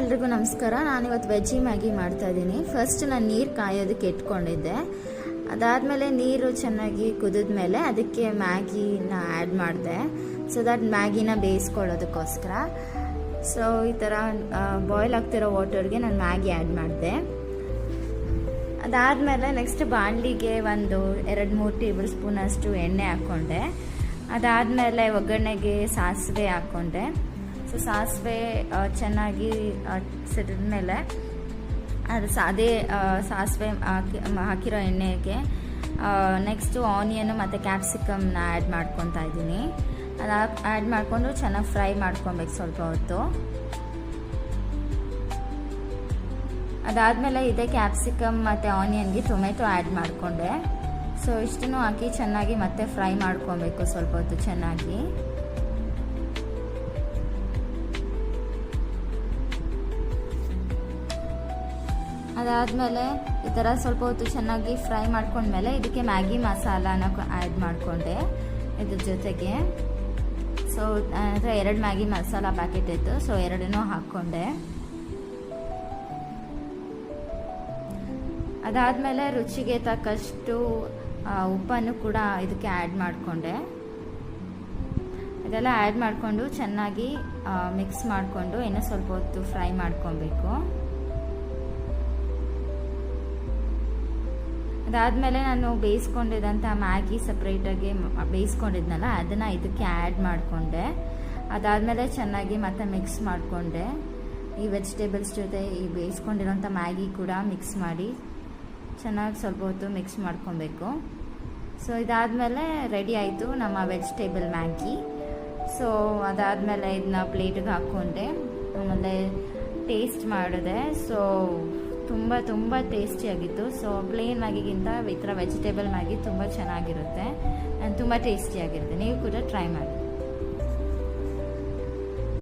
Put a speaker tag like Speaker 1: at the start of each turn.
Speaker 1: ಎಲ್ರಿಗೂ ನಮಸ್ಕಾರ. ನಾನಿವತ್ತು ವೆಜ್ಜಿ ಮ್ಯಾಗಿ ಮಾಡ್ತಾಯಿದ್ದೀನಿ. ಫಸ್ಟ್ ನಾನು ನೀರು ಕಾಯೋದಕ್ಕೆ ಇಟ್ಕೊಂಡಿದ್ದೆ. ಅದಾದಮೇಲೆ ನೀರು ಚೆನ್ನಾಗಿ ಕುದಿದ ಮೇಲೆ ಅದಕ್ಕೆ ಮ್ಯಾಗಿನ ಆ್ಯಡ್ ಮಾಡಿದೆ, ಸೊ ದಟ್ ಮ್ಯಾಗಿನ ಬೇಯಿಸ್ಕೊಳ್ಳೋದಕ್ಕೋಸ್ಕರ. ಸೊ ಈ ಥರ ಬಾಯ್ಲ್ ಆಗ್ತಿರೋ ವಾಟರ್ಗೆ ನಾನು ಮ್ಯಾಗಿ ಆ್ಯಡ್ ಮಾಡಿದೆ. ಅದಾದಮೇಲೆ ನೆಕ್ಸ್ಟ್ ಬಾಣಲಿಗೆ ಒಂದು 2-3 ಟೇಬಲ್ ಸ್ಪೂನಷ್ಟು ಎಣ್ಣೆ ಹಾಕ್ಕೊಂಡೆ. ಅದಾದಮೇಲೆ ಒಗ್ಗರಣೆಗೆ ಸಾಸಿವೆ ಹಾಕ್ಕೊಂಡೆ. ಸೊ ಸಾಸಿವೆ ಚೆನ್ನಾಗಿ ಸಿಡಿದ ಮೇಲೆ ಅದೇ ಸಾಸಿವೆ ಹಾಕಿರೋ ಎಣ್ಣೆಗೆ ನೆಕ್ಸ್ಟು ಆನಿಯನು ಮತ್ತು ಕ್ಯಾಪ್ಸಿಕಮ್ನ ಆ್ಯಡ್ ಮಾಡ್ಕೊತಾ ಇದ್ದೀನಿ. ಅದು ಆ್ಯಡ್ ಮಾಡಿಕೊಂಡು ಚೆನ್ನಾಗಿ ಫ್ರೈ ಮಾಡ್ಕೊಬೇಕು ಸ್ವಲ್ಪ ಹೊತ್ತು. ಅದಾದಮೇಲೆ ಇದೇ ಕ್ಯಾಪ್ಸಿಕಮ್ ಮತ್ತು ಆನಿಯನ್ಗೆ ಟೊಮೆಟೊ ಆ್ಯಡ್ ಮಾಡಿಕೊಂಡೆ. ಸೊ ಇಷ್ಟನ್ನು ಹಾಕಿ ಚೆನ್ನಾಗಿ ಮತ್ತೆ ಫ್ರೈ ಮಾಡ್ಕೊಬೇಕು ಸ್ವಲ್ಪ ಹೊತ್ತು ಚೆನ್ನಾಗಿ. ಅದಾದಮೇಲೆ ಈ ಥರ ಸ್ವಲ್ಪ ಹೊತ್ತು ಚೆನ್ನಾಗಿ ಫ್ರೈ ಮಾಡ್ಕೊಂಡ್ಮೇಲೆ ಇದಕ್ಕೆ ಮ್ಯಾಗಿ ಮಸಾಲಾನ ಆ್ಯಡ್ ಮಾಡಿಕೊಂಡೆ ಇದ್ರ ಜೊತೆಗೆ. ಸೊ ಅಂದರೆ 2 ಮ್ಯಾಗಿ ಮಸಾಲ ಪ್ಯಾಕೆಟ್ ಇತ್ತು, ಸೊ 2 ಹಾಕ್ಕೊಂಡೆ. ಅದಾದಮೇಲೆ ರುಚಿಗೆ ತಕ್ಕಷ್ಟು ಉಪ್ಪನ್ನು ಕೂಡ ಇದಕ್ಕೆ ಆ್ಯಡ್ ಮಾಡಿಕೊಂಡೆ. ಇದೆಲ್ಲ ಆ್ಯಡ್ ಮಾಡಿಕೊಂಡು ಚೆನ್ನಾಗಿ ಮಿಕ್ಸ್ ಮಾಡಿಕೊಂಡು ಇನ್ನೂ ಸ್ವಲ್ಪ ಹೊತ್ತು ಫ್ರೈ ಮಾಡ್ಕೊಬೇಕು. ಅದಾದಮೇಲೆ ನಾನು ಬೇಯಿಸ್ಕೊಂಡಿದ್ದಂಥ ಮ್ಯಾಗಿ ಸಪ್ರೇಟಾಗಿ ಬೇಯಿಸ್ಕೊಂಡಿದ್ನಲ್ಲ ಅದನ್ನು ಇದಕ್ಕೆ ಆ್ಯಡ್ ಮಾಡಿಕೊಂಡೆ. ಅದಾದಮೇಲೆ ಚೆನ್ನಾಗಿ ಮತ್ತೆ ಮಿಕ್ಸ್ ಮಾಡಿಕೊಂಡೆ. ಈ ವೆಜಿಟೇಬಲ್ಸ್ ಜೊತೆ ಈ ಬೇಯಿಸ್ಕೊಂಡಿರೋಂಥ ಮ್ಯಾಗಿ ಕೂಡ ಮಿಕ್ಸ್ ಮಾಡಿ ಚೆನ್ನಾಗಿ ಸ್ವಲ್ಪ ಹೊತ್ತು ಮಿಕ್ಸ್ ಮಾಡ್ಕೊಬೇಕು. ಸೊ ಇದಾದಮೇಲೆ ರೆಡಿ ಆಯಿತು ನಮ್ಮ ವೆಜಿಟೇಬಲ್ ಮ್ಯಾಗಿ. ಸೊ ಅದಾದಮೇಲೆ ಇದನ್ನ ಪ್ಲೇಟಿಗೆ ಹಾಕ್ಕೊಂಡೆ. ಆಮೇಲೆ ಟೇಸ್ಟ್ ಮಾಡಿದೆ. ಸೊ ತುಂಬ ಟೇಸ್ಟಿಯಾಗಿತ್ತು. ಸೊ ಪ್ಲೇನ್ ಮ್ಯಾಗಿಗಿಂತ ಈ ಥರ ವೆಜಿಟೇಬಲ್ ಮ್ಯಾಗಿ ತುಂಬ ಚೆನ್ನಾಗಿರುತ್ತೆ ಆ್ಯಂಡ್ ತುಂಬ ಟೇಸ್ಟಿಯಾಗಿರುತ್ತೆ. ನೀವು ಕೂಡ ಟ್ರೈ ಮಾಡಿ.